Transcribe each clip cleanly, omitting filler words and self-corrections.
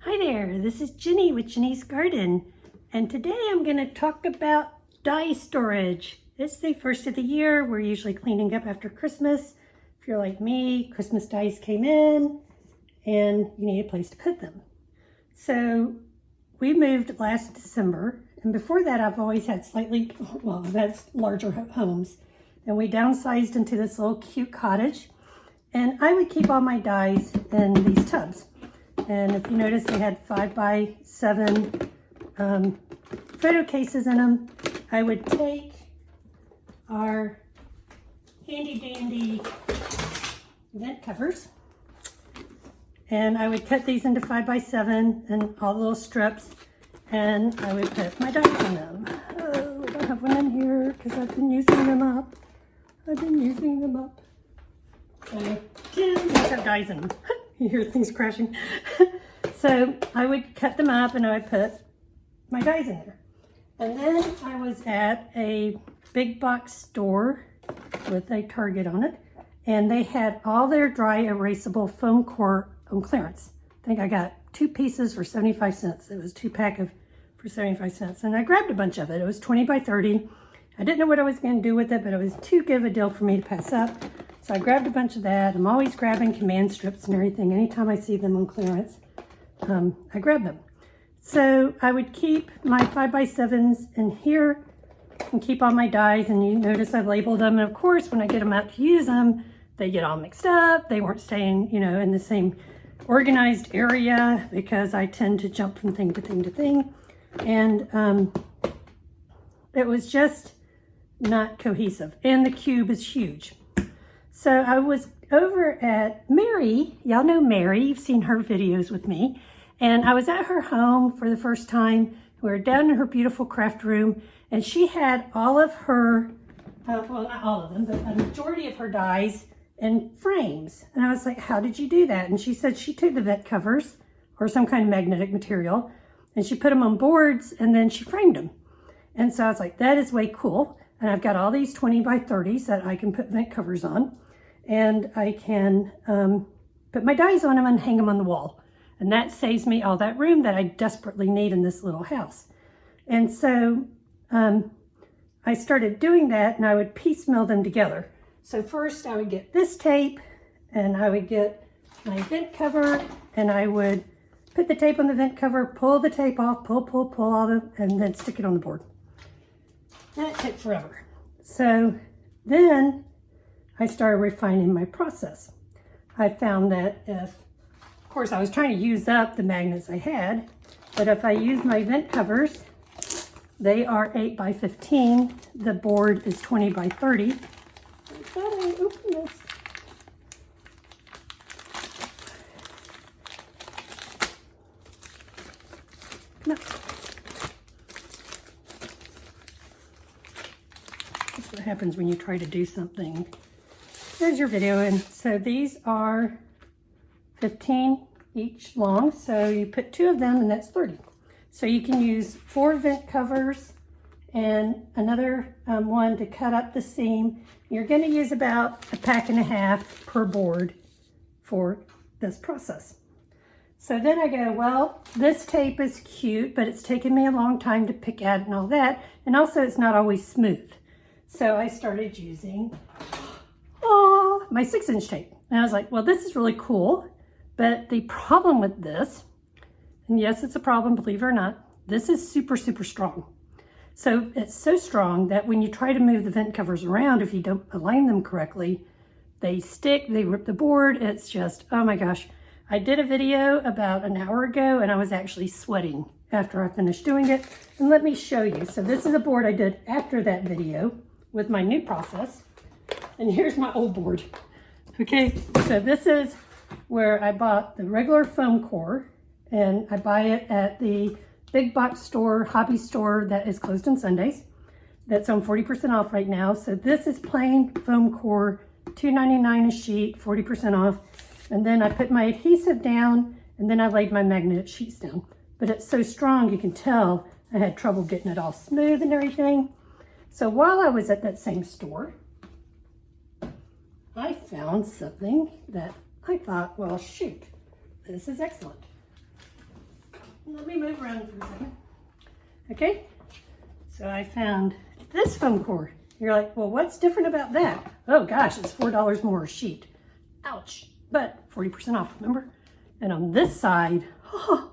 Hi there, this is Jenny with Jenny's Garden, and today I'm going to talk about dye storage. It's the first of the year. We're usually cleaning up after Christmas. If you're like me, Christmas dyes came in and you need a place to put them. So we moved last December, and before that I've always had larger homes, and we downsized into this little cute cottage, and I would keep all my dyes in these tubs. And if you notice, they had 5x7 photo cases in them. I would take our handy dandy vent covers, and I would cut these into 5x7 and all the little strips, and I would put my dyes in them. Oh, I don't have one in here because I've been using them up. So, these have dyes in them. You hear things crashing. So I would cut them up and I would put my dyes in there. And then I was at a big box store with a Target on it, and they had all their dry erasable foam core on clearance. I think I got 2 pieces for 75 cents. It was 2-pack for 75 cents. And I grabbed a bunch of it. It was 20 by 30. I didn't know what I was going to do with it, but it was too good of a deal for me to pass up. So I grabbed a bunch of that. I'm always grabbing command strips and everything. Anytime I see them on clearance, I grab them. So I would keep my 5x7s in here and keep all my dyes. And you notice I've labeled them. And of course, when I get them out to use them, they get all mixed up. They weren't staying, in the same organized area because I tend to jump from thing to thing to thing. And it was just not cohesive. And the cube is huge. So I was over at Mary. Y'all know Mary. You've seen her videos with me. And I was at her home for the first time. We were down in her beautiful craft room, and she had all of her, well, not all of them, but a majority of her dyes in frames. And I was like, how did you do that? And she said she took the vent covers or some kind of magnetic material, and she put them on boards, and then she framed them. And so I was like, that is way cool. And I've got all these 20 by 30s that I can put vent covers on. And I can put my dyes on them and hang them on the wall. And that saves me all that room that I desperately need in this little house. And so I started doing that, and I would piecemeal them together. So first I would get this tape, and I would get my vent cover, and I would put the tape on the vent cover, pull the tape off, pull all of it, and then stick it on the board. That took forever. So then I started refining my process. I found that of course, I was trying to use up the magnets I had, but if I use my vent covers, they are 8 by 15. The board is 20 by 30. I thought I opened this. No. That's what happens when you try to do something. There's your video. And so these are 15 each long. So you put 2 of them, and that's 30. So you can use 4 vent covers and another one to cut up the seam. You're going to use about 1.5 packs per board for this process. So then I go, well, this tape is cute, but it's taken me a long time to pick at it and all that. And also it's not always smooth. So I started using my 6-inch tape. And I was like, well, this is really cool. But the problem with this, and yes, it's a problem, believe it or not, this is super, super strong. So it's so strong that when you try to move the vent covers around, if you don't align them correctly, they stick, they rip the board. It's just, oh my gosh. I did a video about an hour ago, and I was actually sweating after I finished doing it. And let me show you. So this is a board I did after that video with my new process. And here's my old board. Okay, so this is where I bought the regular foam core, and I buy it at the big box store, hobby store that is closed on Sundays. That's on 40% off right now. So this is plain foam core, $2.99 a sheet, 40% off. And then I put my adhesive down, and then I laid my magnetic sheets down. But it's so strong, you can tell I had trouble getting it all smooth and everything. So while I was at that same store, I found something that I thought, well, shoot, this is excellent. let me move around for a second. Okay, so I found this foam core. You're like, well, what's different about that? Oh gosh, it's $4 more a sheet. Ouch, but 40% off, remember? And on this side, oh,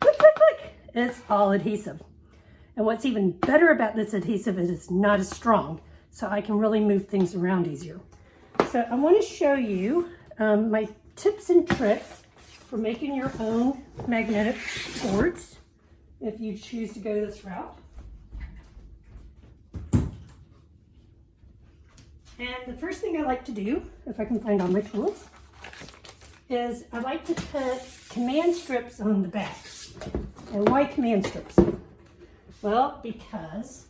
look, it's all adhesive. And what's even better about this adhesive is it's not as strong, so I can really move things around easier. So I want to show you my tips and tricks for making your own magnetic boards if you choose to go this route. And the first thing I like to do, if I can find all my tools, is I like to put command strips on the back. And why command strips? Well, because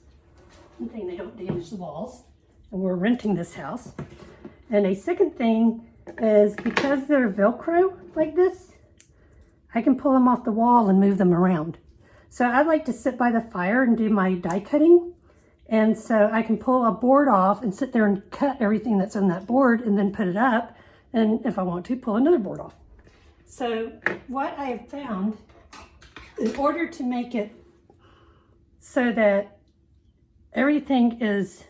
one thing, they don't damage the walls, and we're renting this house. And a second thing is because they're Velcro like this, I can pull them off the wall and move them around. So I like to sit by the fire and do my die cutting. And so I can pull a board off and sit there and cut everything that's on that board and then put it up. And if I want to, pull another board off. So what I have found, in order to make it so that everything is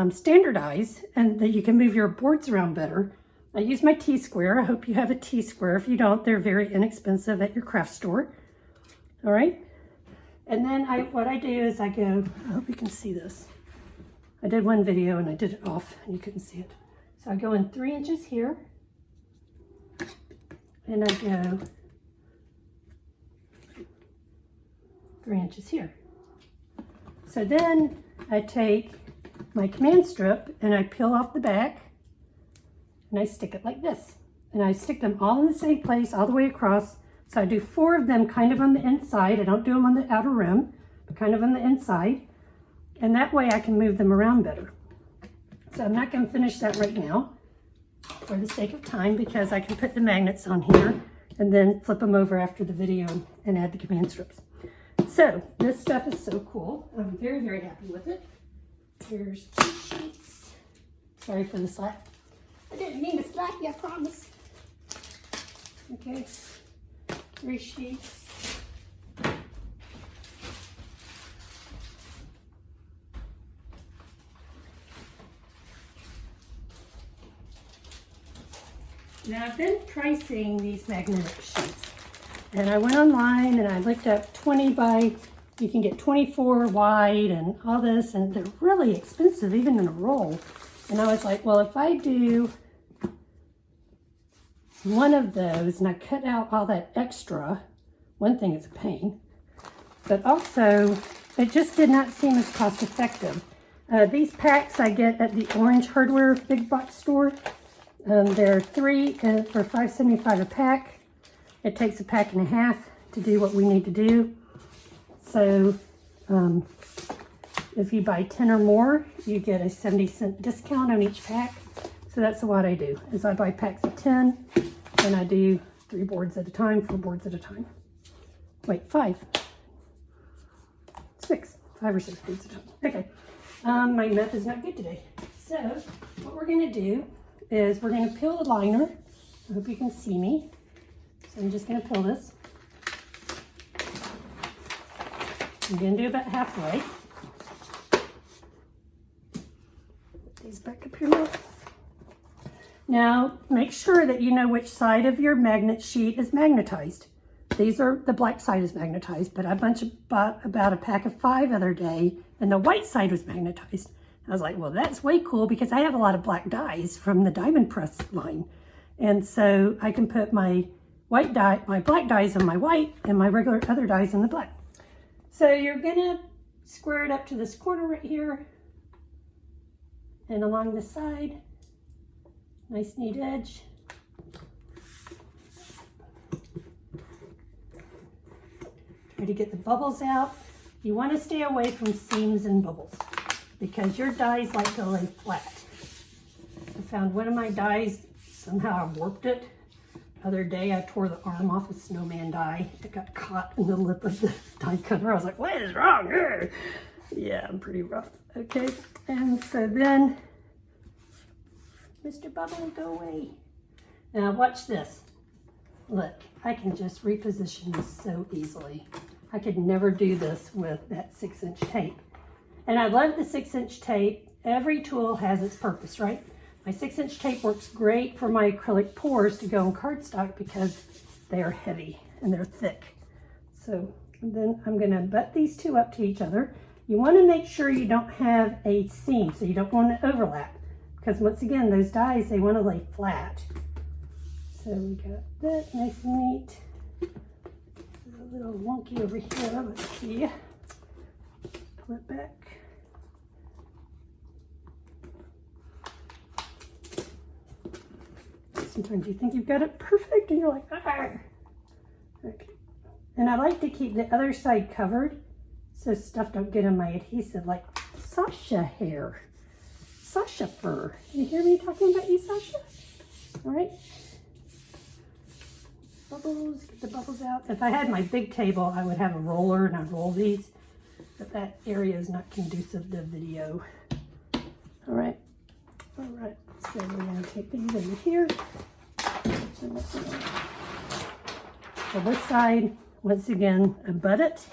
standardized and that you can move your boards around better, I use my T-square. I hope you have a T-square. If you don't, they're very inexpensive at your craft store. All right. And then what I do is I go, I hope you can see this. I did one video and I did it off and you couldn't see it. So I go in 3 inches here and I go 3 inches here. So then I take my command strip and I peel off the back and I stick it like this. And I stick them all in the same place all the way across. So I do 4 of them kind of on the inside. I don't do them on the outer rim, but kind of on the inside. And that way I can move them around better. So I'm not going to finish that right now for the sake of time because I can put the magnets on here and then flip them over after the video and add the command strips. So this stuff is so cool. I'm very, very happy with it. Here's 2 sheets. Sorry for the slap. I didn't mean to slap you, I promise. Okay. 3 sheets. Now I've been pricing these magnetic sheets and I went online and I looked up 20 by, you can get 24 wide and all this, and they're really expensive even in a roll. And I was like, well, if I do one of those and I cut out all that extra, one thing is a pain, but also it just did not seem as cost effective. These packs I get at the Orange Hardware big box store. There are 3 for $5.75 a pack. It takes a pack and a half to do what we need to do. So if you buy 10 or more, you get a 70-cent discount on each pack. So that's what I do, is I buy packs of 10 and I do 3 boards at a time, 4 boards at a time. Wait, 5. 6. 5 or 6 boards at a time. Okay. My math is not good today. So what we're going to do is we're going to peel the liner. I hope you can see me. So I'm just going to peel this. I'm going to do about halfway. Put these back up here now. Now, make sure that you know which side of your magnet sheet is magnetized. The black side is magnetized, but I bought about a pack of 5 other day, and the white side was magnetized. I was like, well, that's way cool because I have a lot of black dies from the Diamond Press line. And so I can put my black dies on my white and my regular other dies on the black. So you're gonna square it up to this corner right here and along the side. Nice neat edge. Try to get the bubbles out. You want to stay away from seams and bubbles because your dies like to lay flat. I found one of my dies, somehow I warped it. The other day I tore the arm off a snowman die. It got caught in the lip of the die cutter. I was like, what is wrong here? Yeah, I'm pretty rough. Okay, and so then, Mr. Bubble, go away. Now watch this. Look, I can just reposition this so easily. I could never do this with that 6-inch tape. And I love the 6-inch tape. Every tool has its purpose, right? My 6-inch tape works great for my acrylic pours to go in cardstock because they are heavy and they're thick. So then I'm gonna butt these two up to each other. You wanna make sure you don't have a seam, so you don't want to overlap. Because once again, those dies, they wanna lay flat. So we got that nice and neat. A little wonky over here, let's see. Pull it back. Sometimes you think you've got it perfect and you're like, ah. Okay. And I like to keep the other side covered so stuff don't get in my adhesive like Sasha hair. Sasha fur. You hear me talking about you, Sasha? All right. Bubbles, get the bubbles out. If I had my big table, I would have a roller and I'd roll these, but that area is not conducive to video. All right. So we're gonna take these over here. So this side, once again, abut it.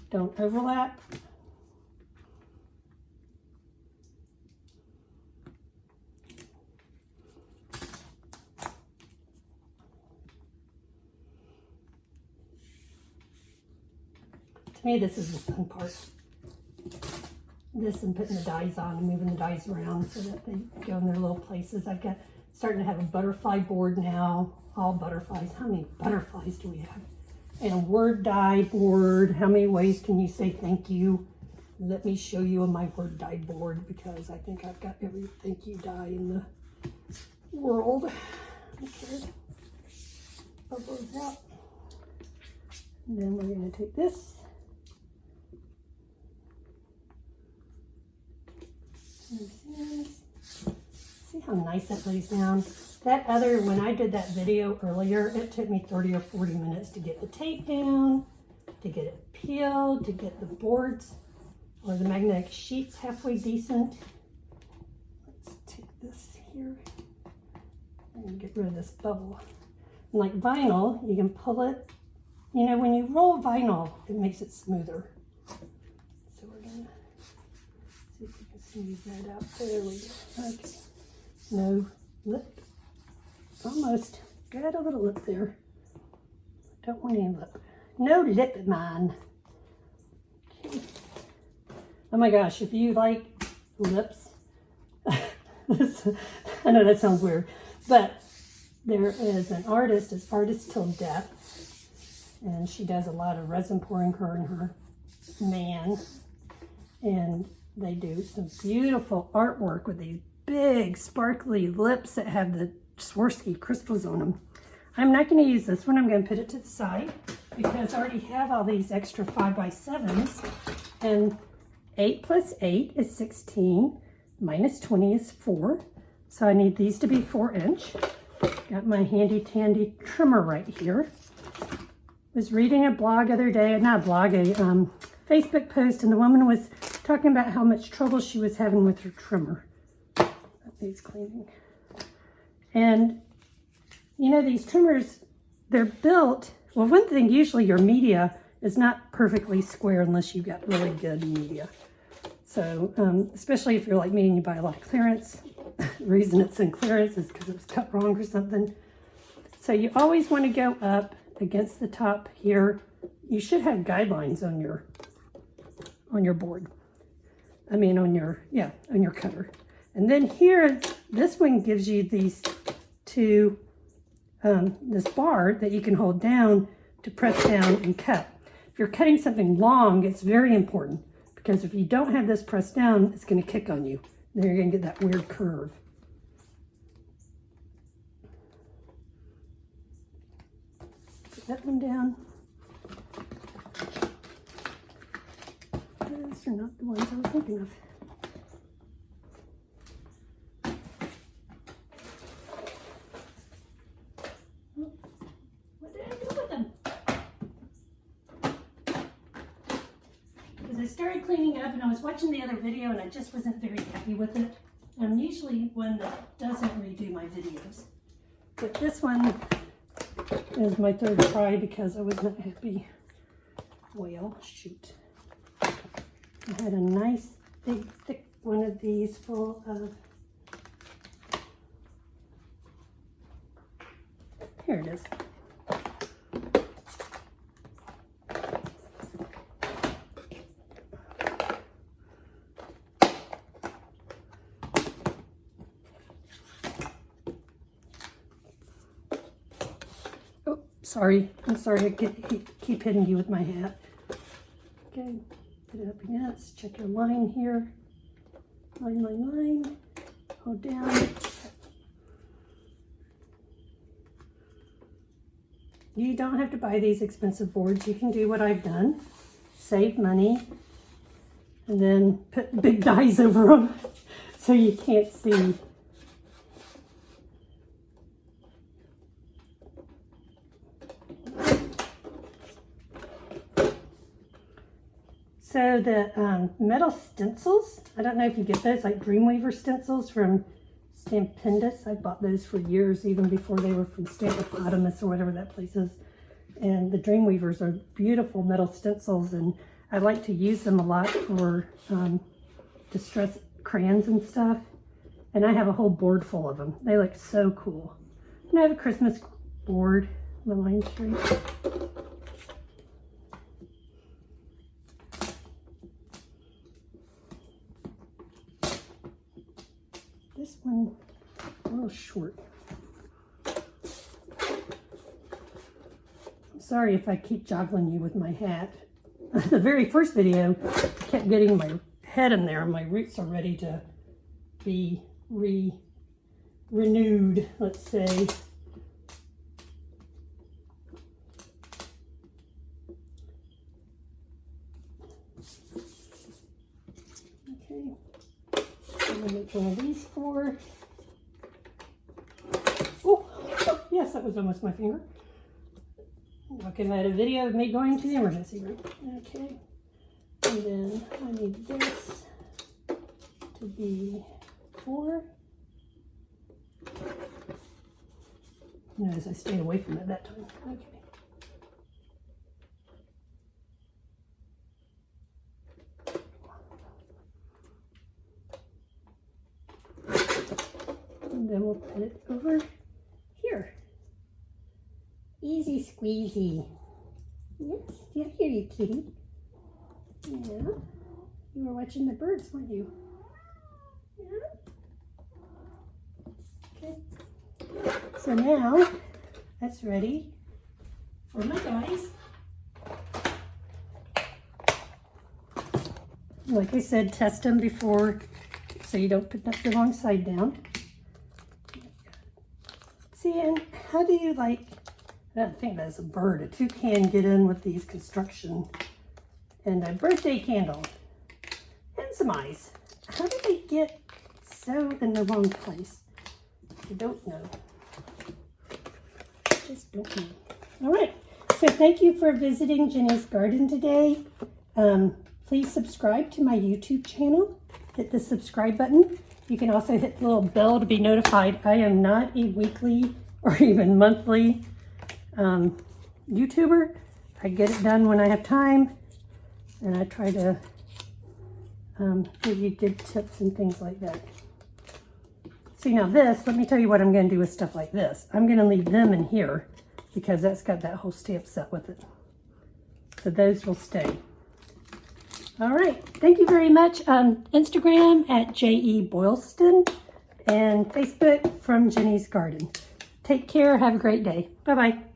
Don't overlap. To me, this is the fun part. This and putting the dies on and moving the dies around so that they go in their little places. I've got starting to have a butterfly board now, all butterflies. How many butterflies do we have? And a word die board. How many ways can you say thank you? Let me show you on my word die board because I think I've got every thank you die in the world. Okay, pull those out. And then we're going to take this. See how nice that lays down? That other, when I did that video earlier, it took me 30 or 40 minutes to get the tape down, to get it peeled, to get the boards or the magnetic sheets halfway decent. Let's take this here and get rid of this bubble. And like vinyl, you can pull it. You know, when you roll vinyl, it makes it smoother. So we're gonna see if we can smooth that out. There we go. Okay. No lip. Almost. Got a little lip there. Don't want any lip. No lip, man. Okay. Oh my gosh, if you like lips, I know that sounds weird, but there is an artist, it's Artist Till Death, and she does a lot of resin pouring, her and her man, and they do some beautiful artwork with these big sparkly lips that have the Swarovski crystals on them. I'm not going to use this one. I'm going to put it to the side because I already have all these extra 5x7s, and 8 plus 8 is 16, minus 20 is 4. So I need these to be 4-inch. Got my handy dandy trimmer right here. Was reading a blog the other day, not a blog, a Facebook post, and the woman was talking about how much trouble she was having with her trimmer. That needs cleaning. And you know, these trimmers, they're built, well, one thing, usually your media is not perfectly square unless you've got really good media. So, especially if you're like me and you buy a lot of clearance. The reason it's in clearance is because it was cut wrong or something. So you always want to go up against the top here. You should have guidelines on your board. I mean on your cutter. And then here, this one gives you these two, this bar that you can hold down to press down and cut. If you're cutting something long, it's very important because if you don't have this pressed down, it's going to kick on you. Then you're going to get that weird curve. Put that one down. Those are not the ones I was thinking of. What did I do with them? Because I started cleaning it up and I was watching the other video and I just wasn't very happy with it. I'm usually one that doesn't redo my videos. But this one is my third try because I was not happy. Well, shoot. I had a nice big thick one of these full of, here it is. Oh, sorry. I'm sorry I keep hitting you with my hat. Okay, put it up against, check your line here. Line. Hold down. You don't have to buy these expensive boards. You can do what I've done. Save money. And then put big dies over them so you can't see. So the metal stencils, I don't know if you get those, like Dreamweaver stencils from Stampendous. I bought those for years, even before they were from Stampopotamus or whatever that place is. And the Dreamweavers are beautiful metal stencils, and I like to use them a lot for distress crayons and stuff. And I have a whole board full of them. They look so cool. And I have a Christmas board, the line straight. This one, a little short. I'm sorry if I keep joggling you with my hat. The very first video, I kept getting my head in there and my roots are ready to be renewed, let's say. Okay. I'm going to make one of these four. Oh, yes, that was almost my finger. Okay, I had a video of me going to the emergency room. Okay, and then I need this to be 4. Notice I stayed away from it that time. Okay. And then we'll put it over here. Easy squeezy. Yes, yeah, here you kitty. Yeah. You were watching the birds, weren't you? Yeah. Okay. So now that's ready for my guys. Like I said, test them before so you don't put the wrong side down. See, and how do you I don't think that's a bird. A toucan get in with these construction and a birthday candle and some eyes. How do they get so in the wrong place? I don't know. I just don't know. All right. So thank you for visiting Jenny's Garden today. Please subscribe to my YouTube channel. Hit the subscribe button. You can also hit the little bell to be notified. I am not a weekly or even monthly YouTuber. I get it done when I have time, and I try to give you good tips and things like that. See, now this, let me tell you what I'm going to do with stuff like this. I'm going to leave them in here because that's got that whole stamp set with it. So those will stay. All right. Thank you very much. Instagram at J.E. Boylston and Facebook from Jenny's Garden. Take care. Have a great day. Bye-bye.